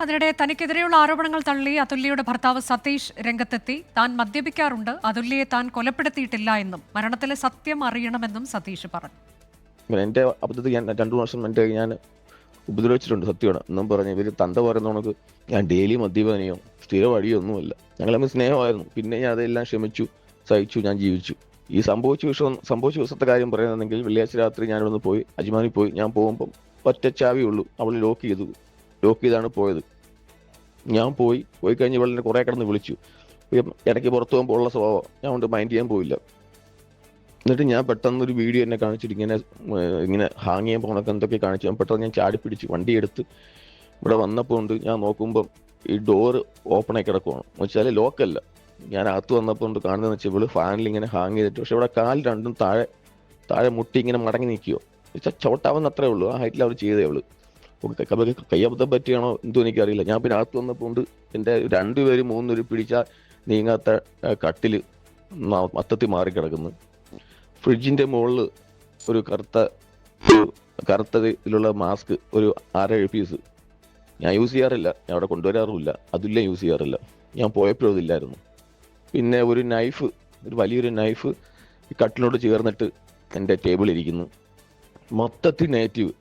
അതിനിടെ തനിക്കെതിരെയുള്ള ആരോപണങ്ങൾ തള്ളി അതുല്യയുടെ ഭർത്താവ് സതീഷ് രംഗത്തെത്തി. താൻ മദ്യപിക്കാറുണ്ട്, അതുല്യയെ താൻ കൊലപ്പെടുത്തിയിട്ടില്ല എന്നും മരണത്തിലെ സത്യം അറിയണമെന്നും സതീഷ് പറഞ്ഞു. എന്റെ അബദ്ധത്തിൽ ഞാൻ 2 വർഷം മുന്നേ ഞാൻ ഉപദ്രവിച്ചിട്ടുണ്ട്, സത്യമാണ് എന്നും പറഞ്ഞ് ഇവര് തന്ത പറയുന്ന കണക്ക് ഞാൻ ഡെയിലി മദ്യപാനിയോ സ്ഥിരം വഴിയോ ഒന്നുമല്ല. ഞങ്ങൾ തമ്മിൽ സ്നേഹമായിരുന്നു. പിന്നെ ഞാൻ അതെല്ലാം ക്ഷമിച്ചു, സഹിച്ചു, ഞാൻ ജീവിച്ചു. ഈ സംഭവിച്ച ദിവസത്തെ കാര്യം പറയുന്നതെങ്കിൽ വെള്ളിയാഴ്ച രാത്രി ഞാനിവിടുന്ന് പോയി അജ്മാനിൽ പോയി. ഞാൻ പോകുമ്പം ഒറ്റ ചാവിയേ ഉള്ളൂ, അവൾ ലോക്ക് ചെയ്താണ് പോയത്. ഞാൻ പോയി കഴിഞ്ഞ് ഇവളെ കുറെ കിടന്ന് വിളിച്ചു. ഇടയ്ക്ക് പുറത്തു പോകുമ്പോൾ ഉള്ള സ്വഭാവം ഞാൻ കൊണ്ട് മൈൻഡ് ചെയ്യാൻ പോയില്ല. എന്നിട്ട് ഞാൻ പെട്ടെന്ന് ഒരു വീഡിയോ എന്നെ കാണിച്ചിട്ട് ഇങ്ങനെ ഹാങ് ചെയ്യാൻ പോകണൊക്കെ എന്തൊക്കെ കാണിച്ചു. ഞാൻ പെട്ടെന്ന് ഞാൻ ചാടി പിടിച്ച് വണ്ടി എടുത്ത് ഇവിടെ വന്നപ്പോൾ ഉണ്ട് ഞാൻ നോക്കുമ്പം ഈ ഡോറ് ഓപ്പൺ ആയി കിടക്കുവാണ്. എന്ന് വെച്ചാൽ ലോക്കല്ല. ഞാൻ അകത്ത് വന്നപ്പോൾ ഉണ്ട് കാണുന്നതെന്ന് വെച്ചാൽ ഇവള് ഫാനിൽ ഇങ്ങനെ ഹാങ് ചെയ്തിട്ട്, പക്ഷെ ഇവിടെ കാൽ രണ്ടും താഴെ മുട്ടി ഇങ്ങനെ മടങ്ങി നിൽക്കുവോ. വെച്ചാൽ ചവിട്ടാവുന്ന അത്രേ ഉള്ളൂ. ആ ഹൈറ്റിൽ അവർ ചെയ്തേ ഉള്ളൂ. കയ്യബദ്ധം പറ്റിയാണോ എന്തോ എനിക്കറിയില്ല. ഞാൻ പിന്നെ അകത്ത് വന്നപ്പോൾ ഉണ്ട് എൻ്റെ 2 പേര് 3 പേര് പിടിച്ചാൽ നീങ്ങാത്ത കട്ടില് മൊത്തത്തിൽ മാറിക്കിടക്കുന്നു. ഫ്രിഡ്ജിന്റെ മുകളിൽ ഒരു കറുത്ത ഇതിലുള്ള മാസ്ക് ഒരു 6-7 പീസ് ഞാൻ യൂസ് ചെയ്യാറില്ല, ഞാൻ അവിടെ കൊണ്ടുവരാറുമില്ല. അതുല്ല യൂസ് ചെയ്യാറില്ല, ഞാൻ പോയപ്പോഴും അതില്ലായിരുന്നു. പിന്നെ ഒരു വലിയൊരു നൈഫ് ഈ കട്ടിലോട് ചേർന്നിട്ട് എൻ്റെ ടേബിളിൽ ഇരിക്കുന്നു. മൊത്തത്തിൽ നെഗറ്റീവ്.